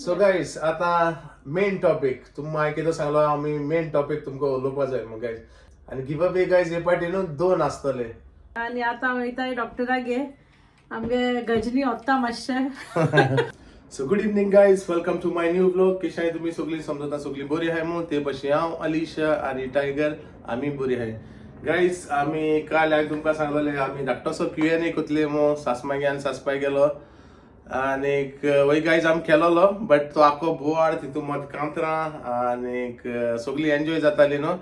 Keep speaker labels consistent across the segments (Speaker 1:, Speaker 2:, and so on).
Speaker 1: So guys आता main topic तुम्हाला माहिती सांगलो आम्ही मेन टॉपिक तुमका उलोवपा जाय मग गाईज आणि गिव अवे गाईज हे पाटी न्हू 2 आसतले
Speaker 2: आणि आता वयताय डॉक्टरागे आमगे गजनी होता मातशे.
Speaker 1: So good evening guys, welcome to my new vlog. कशी तुम्ही सगळी समजता सगळी बरी आहे मग ते पशी हांव अलिशा आणि टायगर आम्ही बरी आहे. गाईज आम्ही काल हांवें तुमकां सांगलेले आम्ही धाकटोसो Q&A कोतले मो सासमागे आनी सासपाय गेलो आणि वय गाईज आमी केलोलो बट तो आखो बोवाड तितून मत कांतरां आणि सगळी एन्जॉय जाताली न्हू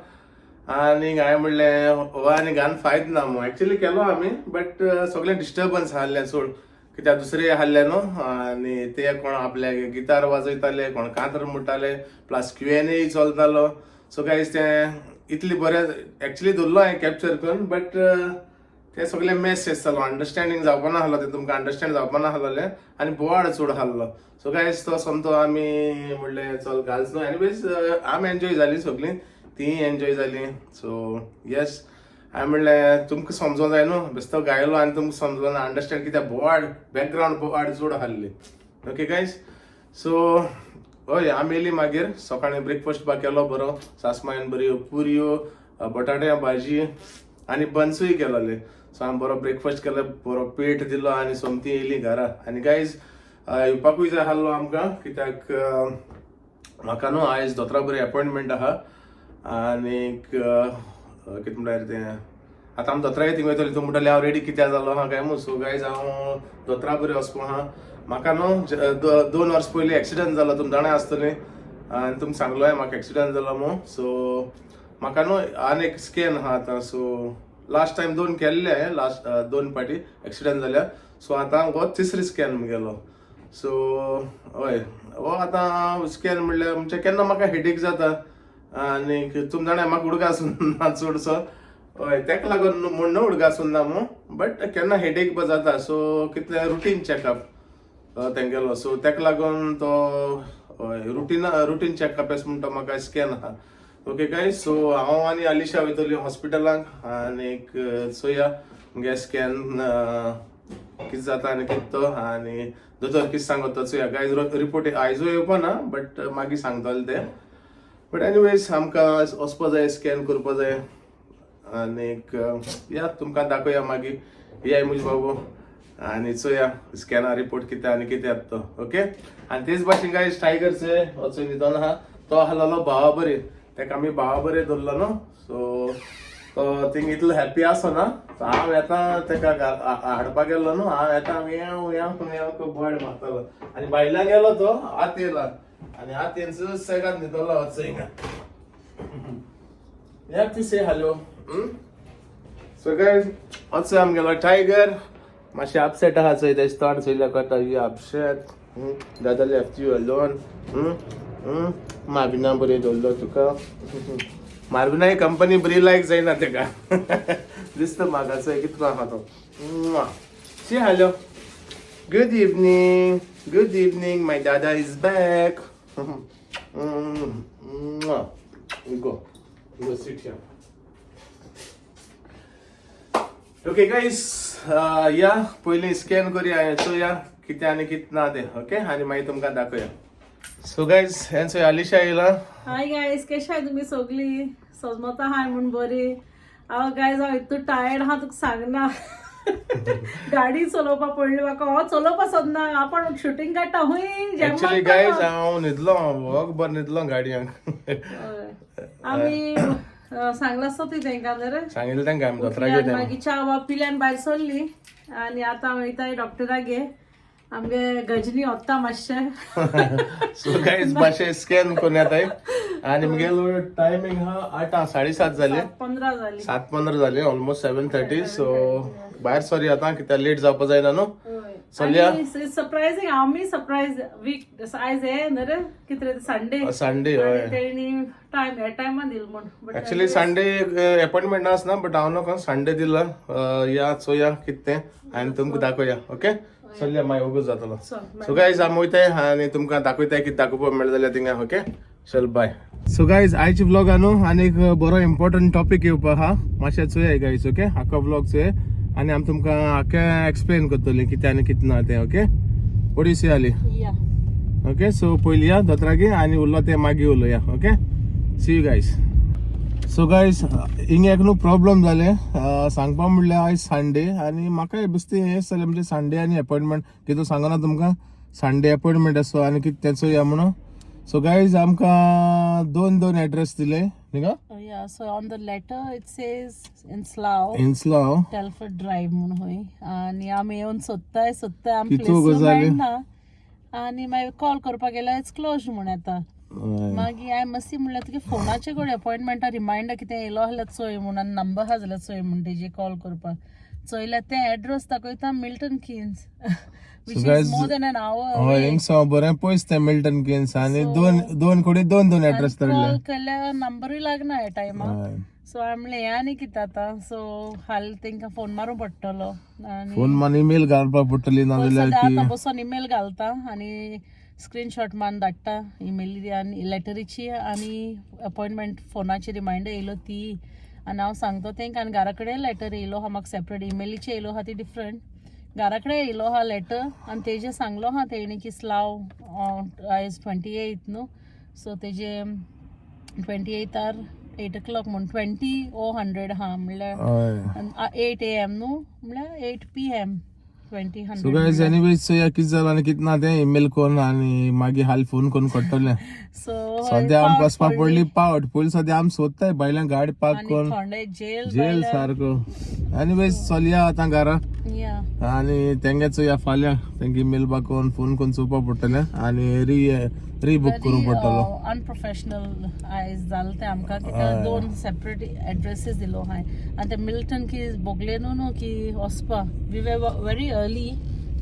Speaker 1: आणि हांवें म्हणलें हो आनी घान फायद ना मो एक्चुअली केलो आमी बट सगळे डिस्टर्बन्स आहले सोड कित्याक दुसरे आहले न्हू आणि ते कोण आपले गिटार वाजयताले कोण कांतर म्हणटाले प्लस Q&A चलतालो. सो गाईज ते इतली बरें एक्चुअली दवरलो हांवें कॅप्चर करून बट ते सगळे मेस येतालो अंडरस्टँडिंग जावपा ना आहलो ते तुमकां अंडरस्टँड जावपा ना आहलोले आणि बोवाड चड आहलो. सो गाईज तो समतो आमी म्हणलें चल घालच न्हू एनिवेज आमी एन्जॉय जाली सगळीं तीय एन्जॉय जाली. सो येस हांवें म्हणलें तुमकां समजूंक जाय न्हू बेश्तो गायलो आनी तुमकां समजूंक ना अंडरस्टँड कित्याक बोवाड बॅकग्रावंड बोवाड चड आहली. ओके गाईज सो हय आमी येयली मागीर सकाळीं ब्रेकफास्ट बा केलो बरो सासमायन बऱ्यो पुरयो बटाट्या भाजी आनी बन्सूय केलोले. सो हांवें बरो ब्रेकफास्ट केलो बरो पेट दिलो आनी सोमती येयली घरा. आनी गायज येवपाकूय जाय आहलो आमकां कित्याक म्हाका न्हू आयज दोतोरा बरी अपॉयंटमेंट आहा आनीक कितें म्हणल्यार तें आतां आमी दोतोराय थिंग वयतली तूं म्हणटाली हांव रेडी कित्याक जालो आहा काय मू. सो गायज हांव दोतोरा बरी वचपा आहा. म्हाका न्हू 2 वर्स पयलीं एक्सिडंट जालो तुमी जाणां आसतली आनी तुमकां सांगलोय म्हाका एक्सिडंट जालो मू. सो म्हाका न्हू आनी एक स्कॅन आहा आतां. सो लास्ट टायम 2 केल्ले लास्ट 2 पाटी एक्सिडंट जाल्या. सो आतां हो 3री स्कॅन गेलो. सो हय हो आतां स्कॅन म्हणल्यार म्हणजे केन्ना म्हाका हेडेक जाता आनी तुमी जाणा म्हाका उडगासून ना चडसो हय तेका लागून म्हण न्हू उडगासून ना मू बट केन्ना हेडेक बी जाता. सो कितले रुटीन चॅकअप तेंगेलो. सो तेका लागून तो रुटीन चॅकअप एस म्हणटा म्हाका स्कॅन आहा. ओके गाईज सो हांव आनी अलिशा वयतली हॉस्पिटलांक आनीक चोया मुगे स्कॅन कितें जाता आनी कितें तो आनी दोतोर कितें सांगता तो चोया. गायज रिपोर्ट आयजूय येवपा ना बट मागीर सांगतले ते. बट एनिवेज आमकां वचपा जाय स्कॅन करपा जाय आनीक या तुमकां दाखोवया मागीर या मुज बाबू आनी चोया स्कॅना रिपोर्ट कितें आनी कितें येता तो. ओके आनी तेच भाशेन गायज टायगरचे वचून न्हिदोन आहा तो आहलोलो भावा बरी तेका आमी भावा बरें दवरलो न्हू. सो तो थिंग इतलो हॅप्पी आसो ना. हांव येता तेका हाडपाक गेल्लो न्हू हांव येता येवं बर्ड मारतालो आनी भायल्यान गेलो तो आत येयला आनी आत येवन सुसेगाद न्हिदलो वच हिंगा. याक ती से हॅलो. सो गायज वच आमगेलो टायगर मातशें अपसेट आहा चोय तेज तोंड चोयल्या कोता यू अपसेट दादा लेफ्ट यू अलोन. मार्विना बरें दवरलो तुका मार्विना कंपनी बरी लायक जायना तेका दिसता म्हाका चोय कितलो आहा तो. सी हॅलो गुड इवनिंग माय दादा is back. Go sit here. Okay guys या पयलीं स्कॅन करुया चोया कितें आनी कितें ना तें. ओके आनी मागीर तुमकां दाखोवया. सो गाईज हेंचो अलिशा येयला.
Speaker 2: हाय गायज कशें आहाय तुमी सगळी समजता हाय म्हूण बरी. हांव गायज हांव इतू टायर्ड आहा तुका सांगना गाडी चलोवपा पडली म्हाका हो चलोवपा सोदना आपण शूटिंग काडटा हूंय
Speaker 1: एक्चुअली गाईज हांव न्हिदलो वोग बर न्हिदलो गाडयांक.
Speaker 2: आमी सांगला आसता ती तेंकां रे
Speaker 1: सांगिल्लें तेंकां आमी दोतोराक
Speaker 2: मागीर च्या पिल्यान भायर सरली आनी आतां वयताय डॉक्टरागे आमगे गजनी होता मातशे.
Speaker 1: सो गाईज मातशें स्कॅन करून येताय आनी मुगेलो टायमींग आहा 8:30 जाली 7:15 जाली ऑलमोस्ट 7:30. सो भायर सॉरी आतां कित्याक लेट जावपा जायना न्हू. चलया
Speaker 2: सरप्रायझिंग आमी सरप्रायज वीक आयज हे न्हू रे कितें संडे
Speaker 1: हय
Speaker 2: तेणी टायम हे टायमान दिल म्हण.
Speaker 1: एक्चुअली संडे अपॉइंटमेंट आसना बट हांव न्हू संडे दिला या चोया कितें तें आनी तुमकां दाखोवया. ओके चलया मागीर वगूच जातलो. सो गायज आमी वयताय आनी तुमकां दाखयताय कितें दाखोवपा मेळटा जाल्यार थिंगा. ओके चल बाय. सो गायज आयच्या व्लॉगान न्हू आनीक बरो इम्पॉर्टंट टॉपिक येवपा आहा मातशें चोया गायज. ओके आख्खो व्लॉग चोय आनी आमी तुमकां आख्खें एक्सप्लेन करतली कितें आनी कितें ना तें. ओके व्हॉट यू से आली. ओके सो पयली या दोतरागे आनी उरलो ते मागीर उलोवया okay see you guys so guys हिंगा एक न्हू प्रॉब्लम जाले सांगपा म्हणल्यार आयज संडे आनी म्हाका बेश्टी हें जालें म्हणजे संडे आनी अपॉयंटमेंट कितें सांगना तुमकां संडे अपॉयंटमेंट आसो आनी कितें तेचो या म्हणून सो गायज आमकां दोन एड्रेस दिले न्ही गो
Speaker 2: Yeah, so on the letter it says in Slough,
Speaker 1: इन्सलाव
Speaker 2: Telford Drive म्हणून होय आणि आमी येवन सोदताय आमी
Speaker 1: कितू
Speaker 2: प्लेस
Speaker 1: गजाली?
Speaker 2: मेळना आणि मागीर कॉल करपाक गेल्यार इट्स क्लोज म्हूण येता मागीर हांवें मस्ती म्हणल्यार तुगे फोनाचेर कोण अपॉयंटमेंटा रिमांयडर कितें येयलो आसल्यार चोय म्हणून आनी नंबर आहा जाल्यार चोय म्हणून तेजेर कॉल करपाक चोयल्यार तें एड्रेस दाखयता Milton Keynes which
Speaker 1: guys,
Speaker 2: is more than an hour
Speaker 1: हय
Speaker 2: away.
Speaker 1: हिंगसा बरें पयस तें मिल्टन किन्स आनी दोन कोडी दोन एड्रेस
Speaker 2: कॉल
Speaker 1: धाडले
Speaker 2: केल्यार नंबरूय लागना ह्या टायमार सो हांवें म्हणलें हें आनी कितें आतां सो हाल तेंकां फोन मारूं पडटलो आनी
Speaker 1: फोन मान ईमेल घालपाक पडटली नाजाल्यार
Speaker 2: सद्या
Speaker 1: की
Speaker 2: आतां बसून ईमेल घालता आनी स्क्रीनशॉट मारून धाडटा ईमेली आनी लेटरीची आनी अपॉयंटमेंट फोनाची रिमांयडर येयलो ती आनी हांव सांगता तेंकां आनी घरा कडेन लेटर येयलो आहा म्हाका सेपरेट ईमेलीचे येयलो आहा ती डिफरंट घरा कडेन येयलो आहा लेटर आनी तेजे सांगलो आहा तेणी की स्लाव आयज 28 न्हू सो तेजे 28 8 o'clock म्हणून 20:00 आहा म्हणल्यार 8 AM न्हू म्हणल्यार 8 PM 20:00
Speaker 1: so guys anyways so या कितें जालां आनी कितें ना तें ईमेल कोन्न आनी मागीर हाल फोन करून कट्टलें
Speaker 2: सो
Speaker 1: सद्या आमकां वचपाक पडली पावट पयलीं सद्या आमी सोदताय भायल्यान गाडी पार्क करून
Speaker 2: थोडे
Speaker 1: जेल सारको एनीवेज चलया आतां घरा
Speaker 2: या
Speaker 1: आनी तेंगेच या फाल्यां तेंगे ईमेल बा कोरून फोन करून चोवपा पडटलें आनी रीबुक करूंक पडटलो
Speaker 2: अनप्रोफेशनल आयज जालें तें आमकां कित्याक दोन सेपरेट एड्रेसीस दिलो हाय आनी ते मिल्टन की बोगले न्हू की वचपा we were very early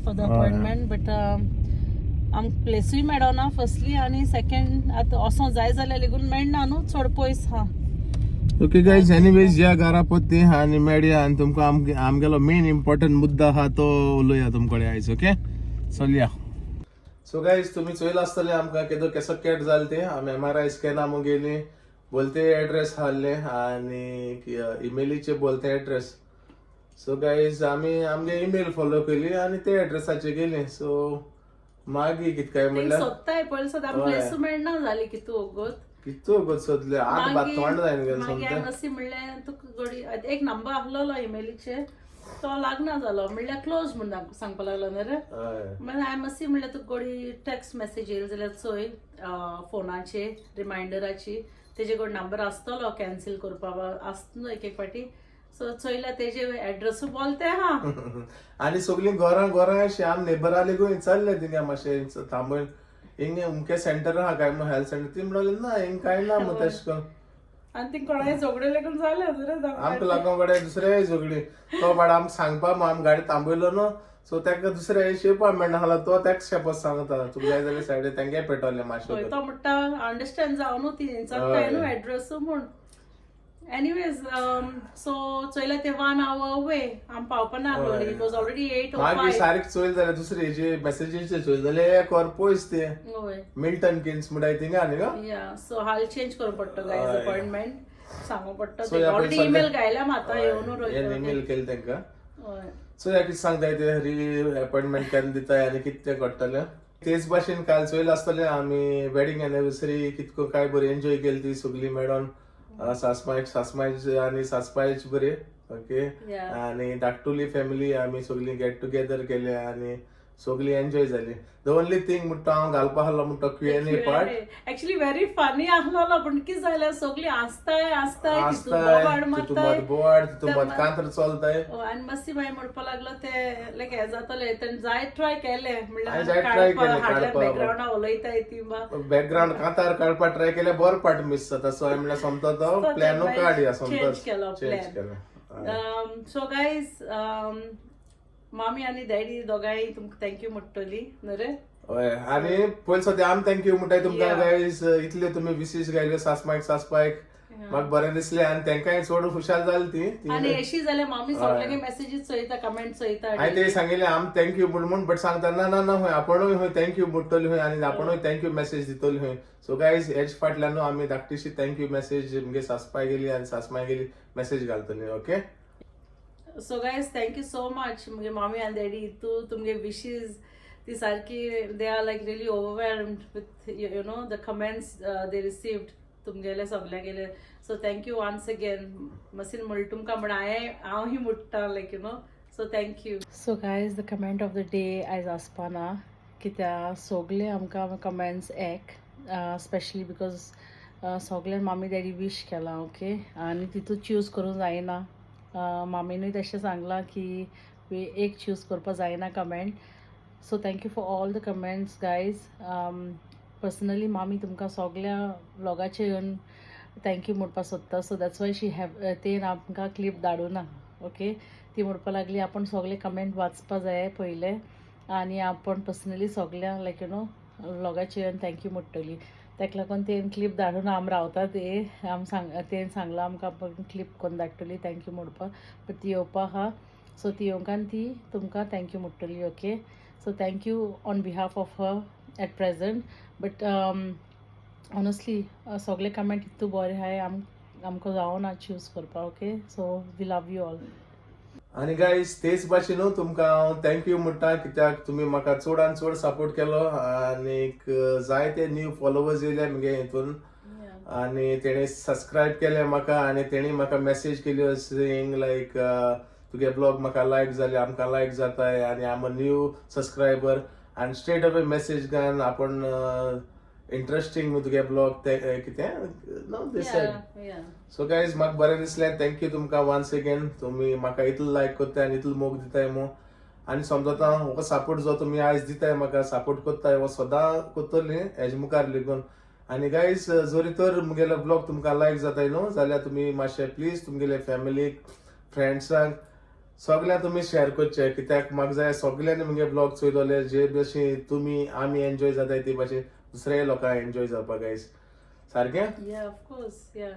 Speaker 2: for the appointment but आमकां प्लेसूय मेळना फर्स्टली आनी सेकंड आतां वचों जाय जाल्यार लेगून मेळना न्हू चड पयस हा
Speaker 1: ओके गायज एनीवेज या घरा पोती आनी मेळया आनी तुमकां आमगेलो मेन इम्पॉर्टंट मुद्दा आहा तो उलोवया तुमकडे आयज ओके चलया सो गायज तुमी चोयला आसतले आमकां केदो केसो कॅट जालें तें आमी MRI स्कॅना गेली बोलते एड्रेस हाडले आनी इमेलीचे बोलते एड्रेस सो गायज आमी आमगे ईमेल फॉलो केली आनी ते एड्रेसाचेर गेली सो मागीर कितें काय म्हणल्यार
Speaker 2: सोदताय पयलीं सद्या प्लेस मेळना जाली की तूं ओगोत
Speaker 1: कितू गो सोदले आठ बात तोंड जायन गेल
Speaker 2: मागीर हांवें अशें म्हणलें तुका घडी एक नंबर आसलो इमेलीचेर तो लागना जालो म्हणल्यार क्लोज म्हणून सांगपा लागलो न्ही रे मागीर हांवें मातशी म्हणल्यार तुका घडी टेक्स्ट मेसेज येयली जाल्यार चोय फोनाचेर रिमांयडराची तेजे कडेन नंबर आसतलो कॅन्सील करपाक आसता न्हू एक फाटी सो चोयल्यार तेजे एड्रेस बोलते हा
Speaker 1: आनी सगळीं घरां अशी आम नेबरा लेगून चल्ले थिंगा मातशें थांबून हिंग उमके सेंटर आहा काय म्हणून हेल्थ सेंटर ती म्हणलें ना हिंग कांय ना म्हणून तशें करून
Speaker 2: आनी ती कोणाय झगडे लेगून जाले
Speaker 1: आमकां लागून बडे दुसरे झगडी तो बाड आमकां सांगपा आमी गाडी थांबयलो न्हू सो तेका दुसरे शेपा मेळना जाल्यार तो तेका शेपत सांगता तुका जाय जाल्यार सायडीन तेंगे पेटवले मातशें
Speaker 2: तो म्हणटा अंडरस्टँड जावन न्हू ती चडटाय न्हू एड्रेस म्हूण एनीवेज सो चोयल्यार ते 1 hour अवे आमी पावपाना आसलो इट वॉज ऑलरेडी 8:05
Speaker 1: मागीर सारकी चोयल जाल्यार दुसरे जे मेसेजीचे चोयल जाल्यार एक वर पयस ते
Speaker 2: होय
Speaker 1: मिल्टन किन्स म्हणटाय थिंगा न्ही गो
Speaker 2: या सो हाल चेंज करूं पडटा गायज अपॉयंटमेंट सांगू पडटा
Speaker 1: So, ह्या
Speaker 2: ऑलरेडी
Speaker 1: पयलीं
Speaker 2: ईमेल घायला म्हाका येवन
Speaker 1: ईमेल केली तेंका
Speaker 2: हय
Speaker 1: सो या कितें सांगताय ते री अपॉयंटमेंट केन्ना दिताय आनी कितें तें घडटलें तेच भाशेन काल चोयल आसतलें आमी वेडिंग एनिवर्सरी कितको काय बरी एन्जॉय केली ती सगळीं मेळोन सासमायज आनी सासपायच बरी ओके आनी धाकटुली फॅमिली आमी सगळीं गेट टुगेदर केले आनी सगळीं एन्जॉय जाली द ओनली थिंग म्हणटा हांव घालपा आहलो म्हणटा Q&A part
Speaker 2: actually very funny आसलो पण कितें जालें सगळीं आसताय
Speaker 1: तितून बोवाड तितून कांतर चलताय
Speaker 2: आनी मातशी मागीर म्हणपा लागलो ते लायक हे जातले तेणें जाय ट्राय केले
Speaker 1: हांवें जाय try केलें काडपाक.
Speaker 2: बॅकग्रावंडा उलयताय ती
Speaker 1: बॅकग्राऊंड कांतार काडपा ट्राय केले बरो पार्ट मिस जाता सो हांवें म्हणल्यार समतो तो प्लॅनो काडया समतो चेंज केलो
Speaker 2: सो गायज मामी आनी डॅडी दोगांय तुमकां थँक्यू म्हणटली न्हू रे
Speaker 1: हय आनी पयलीं सद्या आमी थँक्यू म्हणटाय तुमकां गायज इतले तुमी विशीस घायले सासपायक म्हाका बरें दिसलें आनी तेंकाय चड हुशार जाली ती
Speaker 2: आनी अशी जाल्यार मामी सगळ्यांगे मेसेजीस चोयता कमेंट चोयता
Speaker 1: हांवें ते सांगिल्लें आमी थँक्यू म्हूण बट सांगता ना ना ना खंय आपुणूय खंय थँक्यू म्हणटली खंय आनी आपुणूय थँक्यू मेसेज दितली खंय सो गायज हेज फाटल्यान आमी धाकटीशी थँक्यू मेसेज म्हणजे सासपाय गेली आनी सासमाय गेली मेसेज घालतली okay
Speaker 2: so guys thank you so much म्हणजे मामी आनी डॅडी तूं तुमगे विशीज ती सारकी they are like really overwhelmed with you know the comments they received तुमगेले सगळे गेले. So thank you once again. मशीन म्हणटा तुमकां म्हण हांवूय म्हणटा like you know. So thank you. So guys the comment of the day आयज आसपाना कित्या सगळे आमकां कमेंट्स स्पेशली बिकॉज सगळ्यान मामी डॅडी विश केला ओके. आनी तितून चूज करूंक जायना. मामीनूय तशें सांगलां की एक चूज करपा जायना comment. So thank you for all the comments guys. Personally मामी तुमकां सगळ्या व्लॉगाचेर येवन थँक्यू म्हणपा सोदता. So that's why she have तेन आमकां क्लिप धाडूना ओके. ती म्हणपा लागली आपण सगळे कमेंट वाचपा जाय पयले आनी आपण पर्सनली सगळ्या लायक यू नो व्लॉगाचेर येवन थँक्यू म्हणटली. ताका लागून तेन क्लिप धाडून आम रावता ते तेन सांगलां आमकां आपण क्लिप करून धाडटली थँक्यू म्हणपाक. बट ती येवपा आहा. सो ती येवंकान ती तुमकां थँक्यू म्हणटली okay. So thank you on behalf of her at present. But honestly सगळे कमेंट इतू बरे आहाय आमकां जावना चूज करपा okay. So we love you all.
Speaker 1: आणि गाईज तेच भाशेन तुमकां हांव थँक्यू म्हणटा कित्याक तुमी म्हाका चडान चड सपोर्ट केलो आनी जायते न्यू फॉलोवर्स येयले म्हगे हितून आनी तेणी सबस्क्रायब केले म्हाका आनी तेणी म्हाका मेसेज केल्यो सेयींग लायक तुगे ब्लॉग म्हाका लायक जाले आमकां लायक जाताय आनी I am a new subscriber आनी स्ट्रेट अवे मेसेज घालन आपण इंटरेस्टिंग तुगे ब्लॉग कितें नो दिस सो गायज म्हाका बरें दिसलें. थँक्यू तुमकां वन्स अगेन. तुमी म्हाका इतलो लायक करताय आनी इतलो मोग दिताय मो आनी समजता हो सपोर्ट जो तुमी आयज दिताय म्हाका सपोर्ट करताय हो सदां करतली हेजे मुखार लेगून. आनी गायज जोरी तर मुगेलो ब्लॉग तुमकां लायक जाताय न्हू जाल्यार तुमी मातशें प्लीज तुमगेले फॅमिलीक फ्रेंड्सांक सगळ्यांक तुमी शेअर करचे कित्याक म्हाका जाय सगळ्यांनी मुगे ब्लॉग चोयलोले जे भशेन तुमी आमी एन्जॉय जाताय ते भशेन दुसऱ्या लोकांक एन्जॉय जावपाक गायज सारकें.
Speaker 2: या ऑफ कोर्स या.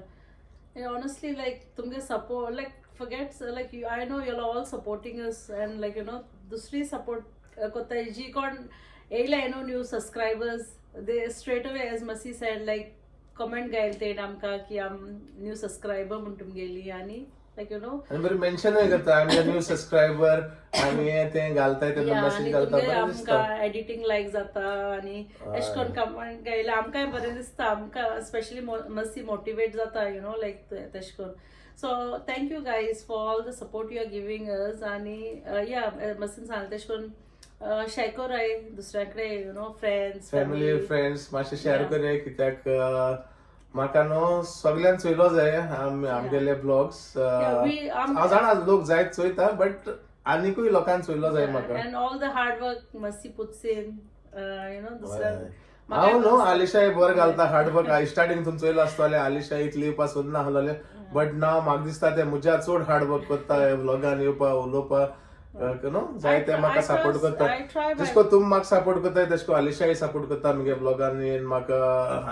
Speaker 2: Honestly, like तुमगे support, like forgets, like you, I know you're all supporting us and like you know, दूसरी support कोता जी कोण येयले न्हू new subscribers, they straight away as Masi said like comment गायल ते आमकां की आम न्यू subscriber म्हण तुमगेली आनी like you know
Speaker 1: आनी बरें मेन्शनूय करता आय एम न्यू सबस्क्रायबर आनी तें घालताय तेन्ना मेसेज घालता बरें दिसता.
Speaker 2: आमकां एडिटिंग लायक जाता आनी एश कोन कमेंट गायले आमकांय बरें दिसता. आमकां स्पेशली मस्ती मोटिवेट जाता यू नो लायक तेश कोन. So thank you guys for all the support you are giving us आनी या मस्तीन सांगलें तेश कोन शेअर कोराय दुसऱ्या कडेन you know friends
Speaker 1: family friends मातशें शेअर करे कित्याक म्हाका न्हू सगळ्यांक चोयलो जाय आमगेले ब्लॉग्स. हांव जाणा लोक जायत चोयता बट आनीकूय लोकांक चोयलो जाय म्हाका.
Speaker 2: End all the hard work मस्ती पुट्स इन यू नो दुसऱ्या
Speaker 1: हांव न्हू आलिशाय बरें घालता हार्ड वर्क स्टार्टिंग चोयलो आसतलें आलिशा इतली येवपा सोदना आहलोलें बट नाव म्हाका दिसता तें म्हज्या चड हार्ड वर्क करता ब्लॉगान येवपा उलोवपा न्हू जायते म्हाका सपोर्ट करता. जशको तुमी म्हाका सपोर्ट करताय तशको आलिशाय सपोर्ट करता म्हगे ब्लॉगान येवन म्हाका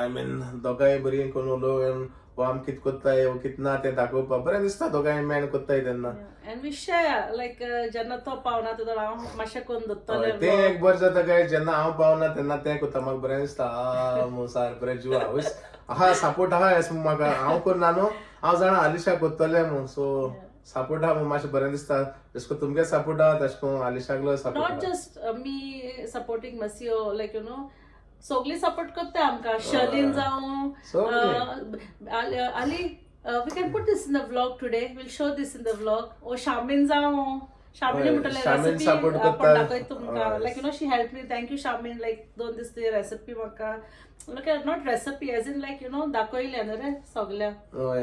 Speaker 1: आय मीन दोगांय बरी कोण उलोवन वो आम कित कोत्ताय वो कित ना तें दाखोवपा बरें दिसता दोगांय मेळून कोत्ताय तेन्ना.
Speaker 2: एंड वी शेअर लायक जेन्ना तो पावना तेदोळ हांव मातशें करून दवरतलें.
Speaker 1: तें एक बरें जाता काय जेन्ना हांव पावना तेन्ना तें कोत्ता म्हाका बरें दिसता मोसार बरें जीव आवयस आहा सपोर्ट आहा एस म्हाका हांव करना न्हू हांव जाणा आलिशा कोत्तलें म्हूण. सो सपोर्ट आहा मातशें बरें दिसता जशको तुमगे सपोर्ट आहा तशको आलिशागलो support.
Speaker 2: Not just me supporting मसियो लायक यू नो सगळी सपोर्ट करता आमकां. शर्लिन जावं आली we can put this in the vlog today. We'll show this in the vlog. Or Shamin जावं शामिनी म्हटले रेसिपी आपण दाखय तुमकां like you know she help me. Thank you Shamin like 2 दीस ती रेसिपी म्हाका like not recipe as in like you know दाखयले न्हू रे सगळ्या.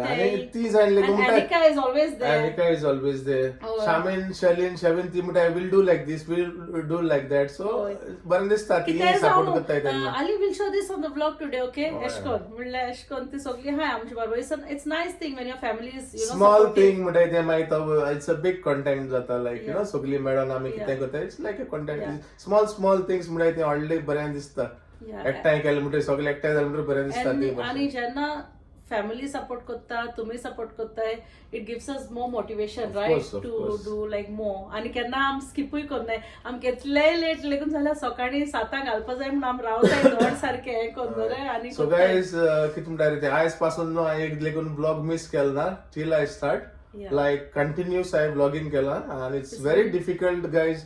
Speaker 1: आनी ती जाणली
Speaker 2: Anika is always there.
Speaker 1: Anika is always there. Shamin Sharlin ती म्हणटा will do like this will do like that. So बरें दिसता ती सपोर्ट करताय तेन्ना.
Speaker 2: आली will show this on the blog today okay. एशकोन म्हणल्यार एशकोन ती सगळी हाय आमची बरोबर. It's nice thing when your family is you know
Speaker 1: small thing म्हणटा तें मागीर तो इट्स अ बिग कंटेंट जाता लायक यू नो सगळी मेळोन आमी कितें करता it's like a content. Small things म्हणटा तें ऑलरेडी बरें दिसता. एकठांय केलें म्हणटा सगळे एकठांय जालें म्हणटा बरें दिसता.
Speaker 2: आनी जेन्ना फॅमिली सपोर्ट करता तुम्ही सपोर्ट करताय it gives us more motivation right to do like more. आनी केन्ना आम स्किपूय करनाय. आम केतले लेट लेगून जाल्यार सकाळी 7 घालपा जाय म्हणून आम रावताय घड सारकें हें करून रे. आनी
Speaker 1: सो गायज कितें म्हणटा रे आयज पासून न्हू हांवें एक लेगून ब्लॉग मिस केलो ना till I start like continuous हांवें ब्लॉगिंग केलां आनी it's very difficult guys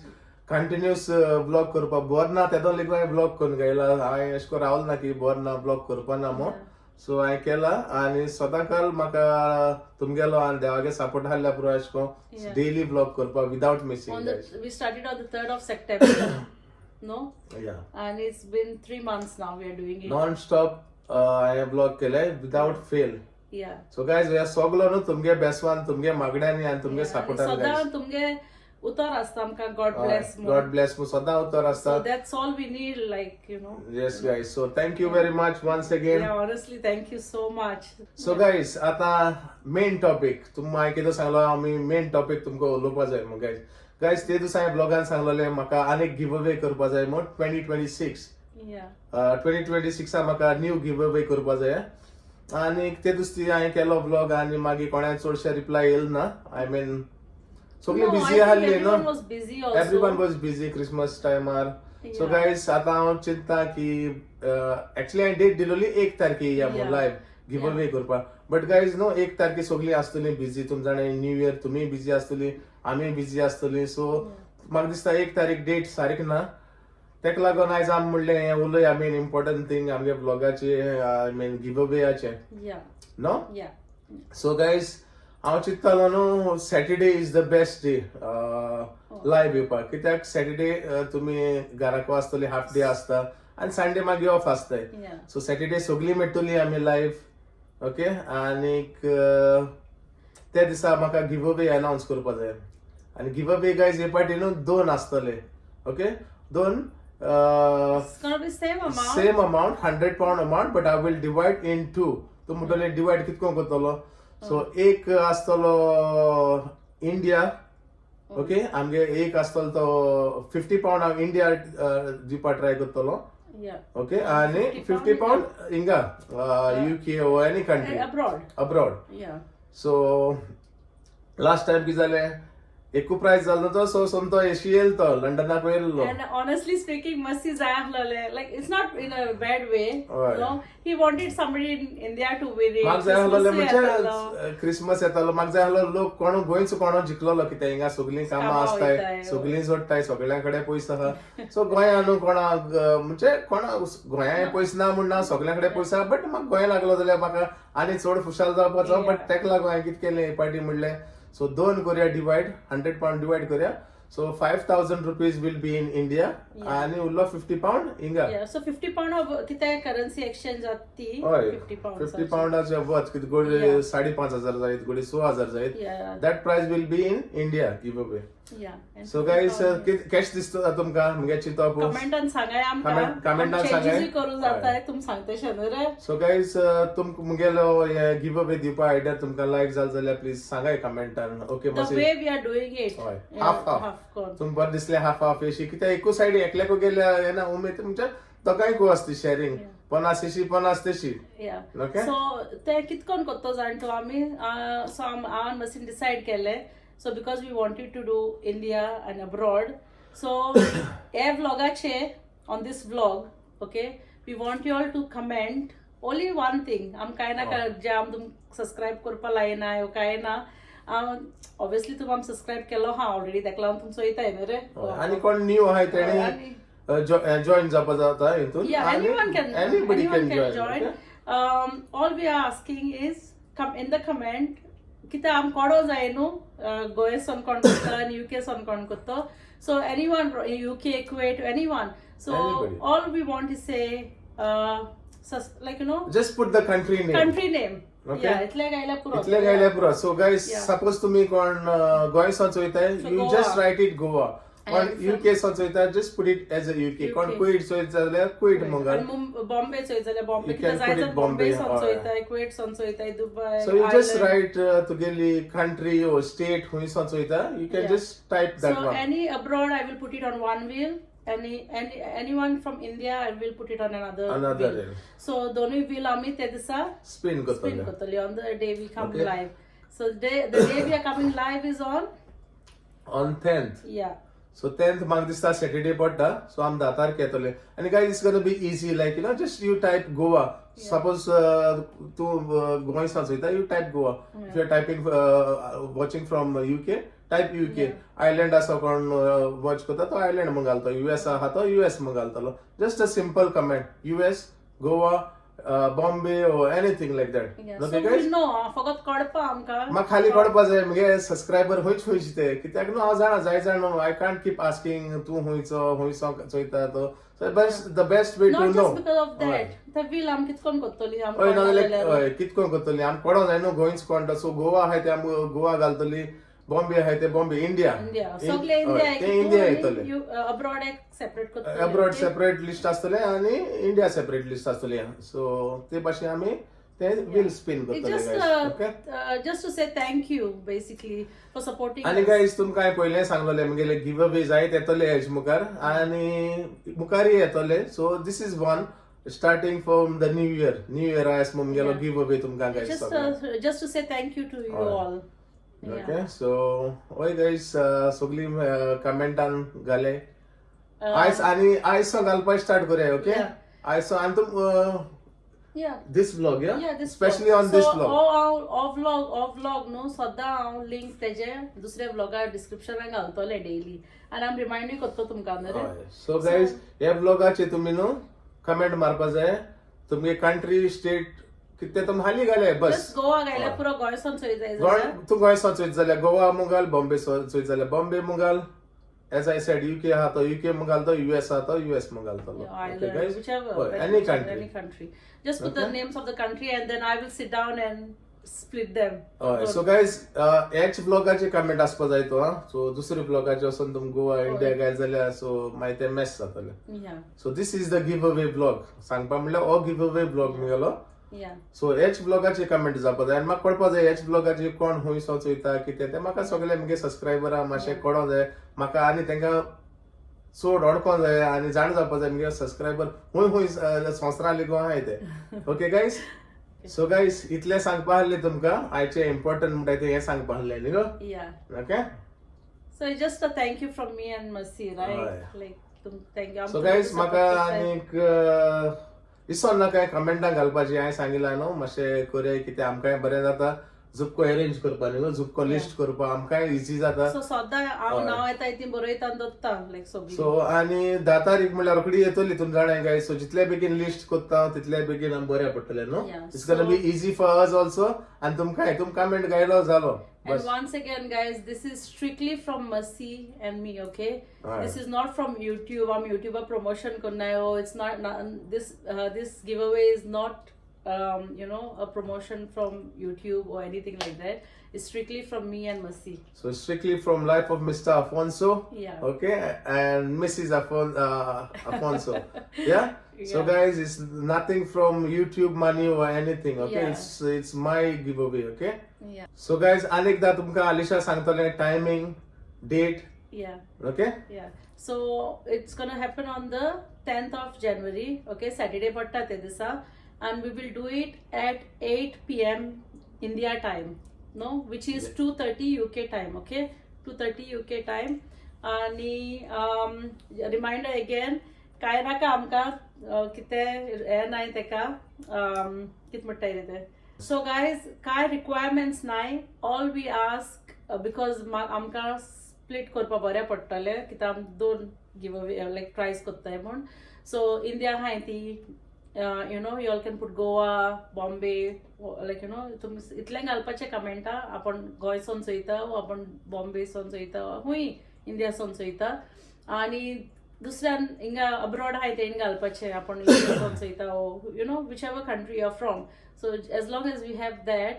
Speaker 1: continuous blog करपा बोर ना तेदो लेगून हांवें ब्लॉग करून घायला हांवें अशें करून रावल ना की बोर ना ब्लॉग करपा ना मो सो हांवें केला आनी सदांकाल म्हाका तुमगेलो आनी देवागे सपोर्ट आहल्या पुरो अशें करून डेली ब्लॉग करपा without missing
Speaker 2: We started on the 3rd of September. No?
Speaker 1: या
Speaker 2: And it's been 3 months now we are doing it.
Speaker 1: Non stop हांवें ब्लॉग केले without fail
Speaker 2: Yeah.
Speaker 1: So guys हे सगलो न्हू तुमगे बेसवान तुमगे मागण्यांनी आनी तुमगे
Speaker 2: आणि
Speaker 1: सपोर्टान
Speaker 2: सदां तुमगे उतर आसता आमकां गॉड ब्लेस
Speaker 1: गॉड ब्लेस मू सदां उतर आसता
Speaker 2: So that's all we need, like, you know.
Speaker 1: Yes guys so thank you very much once again
Speaker 2: Yeah, honestly, thank you so much.
Speaker 1: So guys आता मेन टॉपिक तुमकां हांवें कितें सांगलो आमी मेन टॉपिक तुमकां उलोवपा जाय मग गायज गायज ते दिसा हांवें ब्लॉगान सांगलोलें म्हाका आनीक गिव अवे करपा जाय म्हूण 2026
Speaker 2: Yeah.
Speaker 1: 2026 म्हाका न्यू गिव अवे करपा जाय आनी ते दिसती हांवें केलो ब्लॉग आनी मागीर कोणाय चडशे रिप्लाय येयल ना आय मीन सगळी
Speaker 2: No, I
Speaker 1: बिजी
Speaker 2: think
Speaker 1: आहली न्हू
Speaker 2: everyone was busy also.
Speaker 1: Everyone was busy Christmas टायमार सो
Speaker 2: Yeah.
Speaker 1: गायज आता हांव चिंतता की एक्चुअली हांवें डेट दिलोली 1 तारखे या
Speaker 2: Yeah.
Speaker 1: लायव्ह गिव अवे करपाक बट गायज न्हू 1 तारखे सगळीं आसतलीं बिजी तुम जाणे न्यू इयर तुमी बिजी आसतलीं आमी बिजी आसतलीं सो म्हाका दिसता 1 तारीख डेट सारकी ना तेका लागून आयज आमी म्हणलें हें उलय आमी इम्पॉर्टंट थिंग आमगे ब्लॉगाचे आय मीन गिव अवेयाचे
Speaker 2: Yeah.
Speaker 1: No
Speaker 2: Yeah.
Speaker 1: So guys हांव चिंततालो न्हू Saturday is the best day live येवपाक कित्याक सॅटरडे तुमी घराको आसतली हाफ डे आसता आनी संडे मागीर ऑफ आसताय
Speaker 2: Yeah.
Speaker 1: सो सॅटरडे सगळीं मेळटली आमी लायव्ह ओके आनीक त्या दिसा म्हाका गिव अवे अनाउन्स करपा जाय आनी गिव अवे गायज हे पाटी न्हू 2 आसतले okay 2
Speaker 2: It's gonna be same amount.
Speaker 1: Same amount £100 amount but I will divide in 2 तूं म्हणटले डिवायड कितको करतलो सो एक आसतलो इंडिया ओके आमगे एक आसतलो तो £50 हांव इंडिया दिवपा ट्राय करतलो
Speaker 2: Yeah.
Speaker 1: ओके आनी 50 पाउंड हिंगा UK ओ any country
Speaker 2: Abroad.
Speaker 1: Abroad
Speaker 2: Yeah.
Speaker 1: So last time कितें जालें एकू प्राइस जालो तो सो सोमतो एशी येयलो तो लंडनाक येयल्लो
Speaker 2: And honestly speaking, masti zayahlale. Like, it's not in a bad way.
Speaker 1: Right.
Speaker 2: You know, he wanted somebody in India to win it.
Speaker 1: म्हाका जाय आहलोले
Speaker 2: Christmas
Speaker 1: म्हणजे
Speaker 2: येतालो.
Speaker 1: क्रिसमस येतालो म्हाका जाय आहलो लोक कोण गोंयचो कोण जिखलोलो कित्याक हिंगा सगळीं कामां
Speaker 2: कामां
Speaker 1: आसताय
Speaker 2: वयताय,
Speaker 1: सगळीं जोडटाय सगळ्यां कडेन पयसो आहा सो गोंया न्हू कोणाक म्हणजे कोणा गोंया पयसो ना म्हण ना सगळ्यां कडेन पयसो आहा बट म्हाका गोंया लागलो जाल्यार म्हाका आनी चड खुशाल जावपाचो बट तेका लागून हांवें कितें केलें हे पाटी म्हणलें सो 2 करुया डिवायड £100 डिवायड करुया so ₹5,000 will be in India आनी उरलो £50 हिंगा
Speaker 2: Yeah, so £50 of कितें currency exchange जाती
Speaker 1: हय
Speaker 2: £50.
Speaker 1: £50 वच कितें गोडी 5,500 जायत गोडी 6,000 जायत
Speaker 2: Yeah.
Speaker 1: That price will be in India give away
Speaker 2: Yeah. And
Speaker 1: so guys cash दिसता तुमकां मुगे चिंतप
Speaker 2: कमेंटान सांगाय आमकां
Speaker 1: कमेंटान सांगाय.
Speaker 2: changes करूं जाताय तुम सांगता रे
Speaker 1: सो गायज तुमकां मुगेलो गिव अवे दिवपा आयडिया तुमकां लायक जाल जाल्यार प्लीज सांगाय कमेंटान ओके
Speaker 2: the
Speaker 1: मातशें
Speaker 2: way we are doing it.
Speaker 1: हय
Speaker 2: Yeah,
Speaker 1: half
Speaker 2: half
Speaker 1: half
Speaker 2: course.
Speaker 1: तुमकां बरें दिसलें हाफ हाफ अशी कित्याक एकू सायड एकल्याको गेल्या येना उमेद म्हणजे दोगांयकू आसता शेअरिंग 50 अशी 50 तशी
Speaker 2: Yeah.
Speaker 1: Okay.
Speaker 2: So ते कितकोन कोत्तो जाणटो आमी so हांवें मातशें डिसायड केलें so because we wanted to do India and abroad so हे vlogaचे on this vlog okay we want you all to comment only one thing आम काय ना जे आम तुम सबस्क्राइब करपा लायना ओ काय ना ऑब्वियसली तुम आम सबस्क्राइब केलो हा ऑलरेडी तेका लागून तुमचो येताय न्हू रे
Speaker 1: आनी कोण न्यू आहाय तेणी
Speaker 2: आनी-
Speaker 1: जॉइन जावपा जाता हितून
Speaker 2: Yeah, anyone can
Speaker 1: anybody
Speaker 2: anyone
Speaker 1: can
Speaker 2: can
Speaker 1: join
Speaker 2: join. All we are asking is come in the comment. कितें आम कोडो जाय न्हू गोंय सोन कोण करता आनी UK सोन कोण करता so anyone UK Kuwait anyone so
Speaker 1: Anybody.
Speaker 2: all we want is say like you know
Speaker 1: just put the country name
Speaker 2: country name
Speaker 1: Okay.
Speaker 2: yeah इतले गायल्या पुरो
Speaker 1: इतले गायल्या पुरो सो गायस
Speaker 2: Yeah.
Speaker 1: सपोज तुम्ही कोण गोंय सोन चोयताय
Speaker 2: So
Speaker 1: you
Speaker 2: Goa.
Speaker 1: Just right it Goa कोण
Speaker 2: And
Speaker 1: UK सोन Choyta just put it as a UK कोण कुवेट चोयत जाल्यार कुवेट मंगा
Speaker 2: आनी बॉम्बे चोय जाल्यार बॉम्बे
Speaker 1: You
Speaker 2: कितें
Speaker 1: can
Speaker 2: जाय
Speaker 1: put
Speaker 2: जाल्यार
Speaker 1: it
Speaker 2: बॉम्बे
Speaker 1: Bombay,
Speaker 2: सोन
Speaker 1: हय.
Speaker 2: चोयताय कुवेट सोन चोयताय Dubai
Speaker 1: So you just
Speaker 2: Ireland.
Speaker 1: write तुगेली country or state हुंय सोन Choyta you can
Speaker 2: Yeah.
Speaker 1: just type that
Speaker 2: So
Speaker 1: one
Speaker 2: any abroad, I will put it on one wheel. Anyone from India, I will put it on another
Speaker 1: Another
Speaker 2: wheel.
Speaker 1: wheel.
Speaker 2: So दोनों wheel आमी ते दिसा
Speaker 1: spin
Speaker 2: spin
Speaker 1: करतले
Speaker 2: करतली on the day we come
Speaker 1: Okay.
Speaker 2: live. So the day we are coming live is on
Speaker 1: on 10th
Speaker 2: yeah.
Speaker 1: so 10th म्हाका दिसता Saturday पडटा so आमी 10 तारखे येतले आनी guys it's gonna be easy like you know just you type Goa suppose तूं गोंय सोन चोयता you type Goa if you are typing watching from UK type UK island असो कोण वॉच करता तो आयलँड म्हूण घालता US आहा तो US म्हूण घालतलो just a simple comment US Goa Bombay or anything like that.
Speaker 2: Yeah,
Speaker 1: Okay
Speaker 2: so
Speaker 1: guys?
Speaker 2: we know फकत कळपा आमकां
Speaker 1: म्हाका खाली कळपा जाय मगे सबस्क्रायबर खंयच ते कित्याक न्हू हांव जाणा जाय जाण आय कांट कीप आस्किंग तूं खंयचो चोयता तो the best way to
Speaker 2: not
Speaker 1: no
Speaker 2: just because of that ते will आम कितकोन करतली आम
Speaker 1: हय
Speaker 2: कळना
Speaker 1: नाजाल्यार
Speaker 2: जाल्यार.
Speaker 1: हय कितको करतली आम कोडो जाय न्हू गोंयच कोण सो गोवा आहाय ते आम गोवा घालतली बॉम्बे आहाय ते बॉम्बे इंडिया
Speaker 2: इंडिया सगळे इंडिया
Speaker 1: ते इंडिया येतले
Speaker 2: अब्रॉड एक सेपरेट करतले.
Speaker 1: अब्रॉड सेपरेट लिस्ट आसतले आणि इंडिया सेपरेट लिस्ट आसतली सो ते भाशेन आमी ते विल स्पिन
Speaker 2: It's
Speaker 1: करतले
Speaker 2: just
Speaker 1: guys. Okay?
Speaker 2: just to say thank you basically for supporting
Speaker 1: आणि
Speaker 2: us.
Speaker 1: गाईज तुमकां हांवें पयलें सांगलोलें म्हगेले गिव अवे जायत येतले हेज मुखार आनी मुखारय येतले so this is one starting from the new year आयस मुगेलो
Speaker 2: Yeah.
Speaker 1: गिव अवे तुमकां guys
Speaker 2: Just to say thank you to you
Speaker 1: Alright.
Speaker 2: all. Yeah.
Speaker 1: Okay so हय गाईज सगळी कमेंटान घाले आयज आनी आयसो घालपाक स्टार्ट करूया ओके
Speaker 2: Yeah.
Speaker 1: आयसो आनी तुम
Speaker 2: Yeah.
Speaker 1: दिस ब्लॉग या
Speaker 2: Yeah, this
Speaker 1: specially
Speaker 2: vlog.
Speaker 1: On this
Speaker 2: So,
Speaker 1: blog
Speaker 2: all vlog न्हू सद्दां हांव लिंक तेजे दुसऱ्या ब्लॉगार डिस्क्रिप्शनाक घालतले डेली आनी हांव रिमाइंडूय करता तुमकां न्हू रे.
Speaker 1: सो गाईज ह्या ब्लॉगाचे तुम्ही न्हू कमेंट मारपा जाय तुमगे कंट्री स्टेट कितें तुम हाली घाले बस
Speaker 2: Just गोवा गायल्यार पुरो गोंयसान चोय
Speaker 1: गोंय
Speaker 2: जाय
Speaker 1: तू गोंयसान चोयत जाल्यार गोवा मुगाल बॉम्बे चोयत जाल्यार बॉम्बे मुगाल एज आय सेड यूके आहा तो यूके मुगाल तो US आहा तो US मुगाल तो
Speaker 2: Ireland, whichever.
Speaker 1: any
Speaker 2: Any
Speaker 1: country
Speaker 2: country. Just put the
Speaker 1: Okay.
Speaker 2: names of the country and then I will sit down and split them.
Speaker 1: So guys ह्याच ब्लॉगाचे comment आसपा जाय तो सो दुसरे ब्लॉगाचे वचून तुम गोवा इंडिया गाय जाल्यार सो मागीर ते मॅच जातले
Speaker 2: Yeah,
Speaker 1: so this is the give away blog सांगपा म्हणल्यार हो give away blog मुगेलो
Speaker 2: yeah.
Speaker 1: So हेच ब्लॉगाचे कमेंट जावपा जाय आनी म्हाका कळपा जाय हेच ब्लॉगाचे कोण खंय चोयता कितें ते म्हाका सगळे म्हगे सबस्क्रायबरां मातशें कळों जाय म्हाका आनी तांकां चड अडको जाय आनी जाण जावपा जाय म्हगे सबस्क्रायबर खंय संवसारा लेगो आहाय ते ओके गायज सो गायज इतलें सांगपा आहलें तुमकां आयचे इम्पॉर्टंट म्हणटा तें हें सांगपा आहलें न्ही गो
Speaker 2: Yeah.
Speaker 1: Okay
Speaker 2: So it's just a thank you from me and Mercy, right?
Speaker 1: Aye.
Speaker 2: Like, thank you.
Speaker 1: So guys म्हाका आनीक दिसोन ना काय कमेंटां घालपाची हांवें सांगिल्लें न्हू मातशें कोरया कितें आमकांय बरें जाता झुपको अरेंज करपा न्ही गो झुपको लिस्ट करपा आमकांय इजी जाता
Speaker 2: So सद्दां हांव नांव येता ती बरयता आनी दत्ता लायक सगळी.
Speaker 1: सो आनी 10 तारीख म्हणल्यार रोखडी येतली तुम जाणाय गाय सो जितले बेगीन लिस्ट कोत्ता तितले बेगीन आमी बऱ्या पडटले न्हू
Speaker 2: Yeah,
Speaker 1: it's gonna be easy for us also आनी तुमकां तुम कमेंट गायलो जालो
Speaker 2: And
Speaker 1: bus
Speaker 2: once again, guys, this is strictly from Mercy and me, okay?
Speaker 1: Alright.
Speaker 2: This is not from YouTube. I'm YouTuber promotion karna hai. It's not this giveaway is not a promotion from YouTube or anything like that. It's strictly from me and Mercy.
Speaker 1: So strictly from life of Mr. Afonso.
Speaker 2: Yeah.
Speaker 1: Okay, and Mrs. Afonso. Yeah. So
Speaker 2: Yeah.
Speaker 1: guys, it's nothing from YouTube money or anything. Okay,
Speaker 2: Yeah.
Speaker 1: it's my giveaway. Okay.
Speaker 2: Yeah.
Speaker 1: So guys, अनेकदा तुमकां आलिशा सांगतले timing, date.
Speaker 2: Yeah.
Speaker 1: Okay.
Speaker 2: Yeah. So it's gonna happen on the 10th of January. Okay, Saturday patta te disa, and we will do it at 8 p.m. India time. No, which is 2:30 UK time. Okay, 2:30 UK time. आणि reminder again, काय नाका आमकां कितें हें नाय तेका कितें म्हणटाय रे ते. So guys, काय रिक्वायरमेंट्स नाय. All we ask because आमकां स्प्लिट करपा बरें पडटलें कित्याक आमी दोन गिव अवे लायक प्रायज कोत्ताय म्हूण. सो इंडिया आहाय ती you all can put Goa, Bombay, like तुमी इतलें घालपाचें कमेंटा आपण गोंयसून चोयता वा आपण बॉम्बेसून चोयता हूंय इंडियासून चोयता आनी दुसऱ्यान हिंगा अब्रॉड आहाय तें घालपाचें आपण इंडियासून चोयता ओ which ever country you're from. So as long as we have that,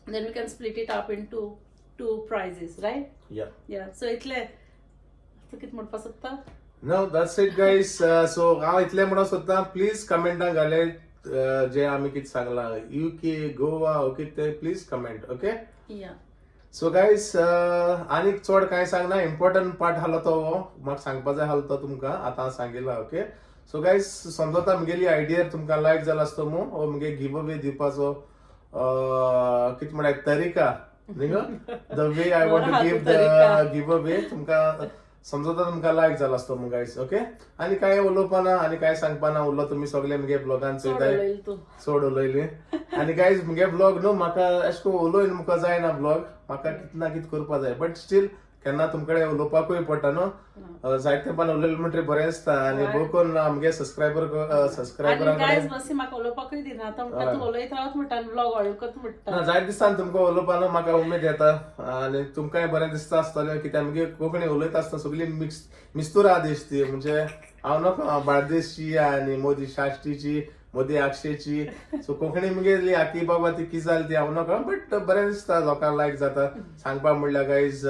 Speaker 2: then we can split it up into two prizes, right?
Speaker 1: Yeah.
Speaker 2: So इतलें तूं कितें म्हणपा सोदता?
Speaker 1: No, that's it guys. So हांव इतलें म्हणून सोदतां प्लीज कमेंटां घाले जे आमी कितें सांगलां UK, गोवा ओके ते please comment okay.
Speaker 2: Yeah.
Speaker 1: So guys आनीक चड कांय सांगना इम्पॉर्टंट पार्ट आसलो तो हो म्हाका सांगपा जाय आसलो तो तुमकां आतां सांगिल्ला ओके. सो गायज समजता म्हगेली आयडिया तुमकां लायक जाला आसतो मू हो म्हगे गिव अवे दिवपाचो कितें म्हणल्यार तरिका न्ही go the way I want to give the give away तुमकां समजा तुमकां लायक जालो असतो मग गायस. ओके, आणि काय उलोवपाना आणि काय सांगपाना उरलो तुम्ही सगळे मगे ब्लॉगान चोयताय
Speaker 2: उलयली तू
Speaker 1: चड उलयली. आणि गायज मगे ब्लॉग न्हू म्हाका अशें करून उलोवन मुका जायना ब्लॉग, म्हाका कित ना कित करपा जाय. बट स्टील केन्ना तुमकडे उलोवपाकूय पडटा न्हू, जायतेपण उलयलें म्हणटरी बरें दिसता. आणि भोवकून आमगे सबस्क्रायबरांक
Speaker 2: गायज बसी म्हाका उलोवपाकूय दिना. आतां म्हणटा तू उलयत रावत म्हणटा ब्लॉग हळूकत म्हणटा.
Speaker 1: जायत दिसता तुमकां उलोवपाक म्हाका उमेद येता आणि तुमकांय बरें दिसता आसतलें कित्याक मगे कोंकणी उलयता आसतना सगळी मिस्तूर आहा दिश्ट ती. म्हणजे हांव न्हू बार्देसची आणि मोदी शाश्टीची मोदी अक्षयची, सो कोंकणी मुगेली आकी बाबा ती कित जाली ती हांव नाका. बट बरें दिसता, लोकांक लायक जाता. सांगपाक म्हणल्यार गायज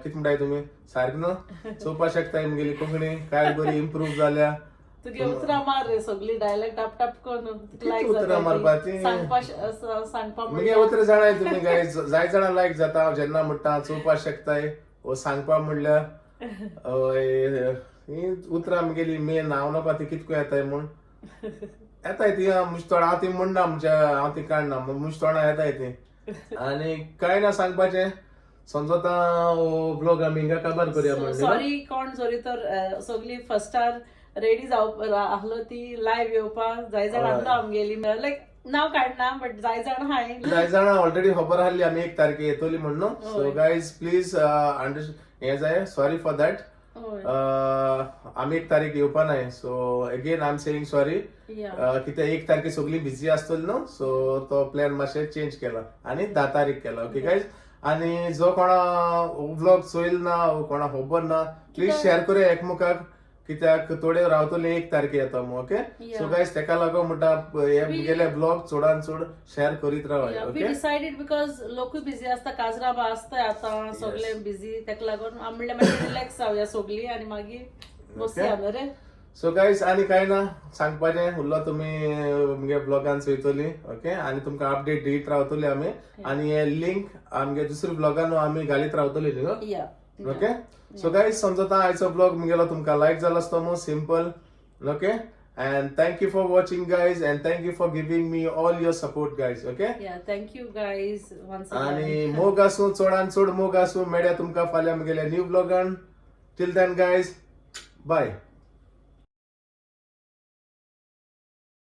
Speaker 1: कित म्हणटाय तुमी सारकें न्हू, चोवपाक शकताय मुगेली कोंकणी काय बरी इम्प्रूव जाल्या.
Speaker 2: तुगे उतरां मार रे सगळी डायलॉग टाप टाप करून लायक
Speaker 1: उतरां मारपाची
Speaker 2: सांगपाक
Speaker 1: मुगे उतरां जाणाय तुमी गायज, जाय जाणां लायक जाता. हांव जेन्ना म्हणटा चोवपाक शकताय वो सांगपाक म्हणल्यार ही उतरां मुगेली मेन हांव नाका ती कितको येताय म्हूण येताय ती. मुजतोडा हांव ती म्हणना म्हणजे हांव ती काडना, मुजतोडा येताय ती. आणि काय ना सांगपाचें, समजता ब्लॉग आमी हिंगा काबार करूया म्हणजे.
Speaker 2: सॉरी कोण जोरी तर सगळी फर्स्टार रेडी आहलो ती लायव्ह येवपाक. जाय जाण आहलो आमगेली लायक नाव काडना बट जाय जाण हाय.
Speaker 1: जाय जाणां ऑलरेडी खबर आहली आमी 1 तारखे येतली म्हणून. सो गायज प्लीज हे जाय सॉरी फॉर दॅट. आमी 1 तारीख येवपा नाय. So again I am saying sorry, कित्याक 1 तारखे सगळी बिझी आसतली न्हू. सो तो प्लॅन मातशें चेंज केला आणि 10 तारीख केला. ओके गायज, आणि जो कोणा ब्लॉग चोयल ना कोणा खबर ना प्लीज शेअर करूया एकमुखाक, कित्याक थोडे रावतले 1 तारखे येता मग. ओके, सो गायज तेका लागून म्हणटा हे गेले ब्लॉग चडान चड शेअर करीत रावा.
Speaker 2: वी डिसाइडेड बिकॉज लोकूय बिझी आसता, काजरा बा आसताय आतां सगळे बिझी, तेका लागून आमी म्हणलें मातशें रिलॅक्स जावया सगळी आणि मागीर बसया न्हू रे.
Speaker 1: सो गायज आणि काय ना सांगपाचें उरलो तुमी मुगे ब्लॉगान चोयतली. ओके, आणि तुमकां अपडेट दित रावतली आमी. आणि हे लिंक आमगे दुसऱ्या ब्लॉगान आमी घालीत रावतली न्हू. ओके, सो गायज समजता आयचो ब्लॉग मुगेलो तुमकां लायक जालो आसतो मो simple. Okay, and thank you for watching guys, and thank you for giving me all your support guys. Okay,
Speaker 2: thank you guys once again.
Speaker 1: आणि मोग आसूं चडान चड मोग आसूं मेळ्या तुमकां फाल्यां मुगेल्या न्यू ब्लॉगान. Till then guys, bye.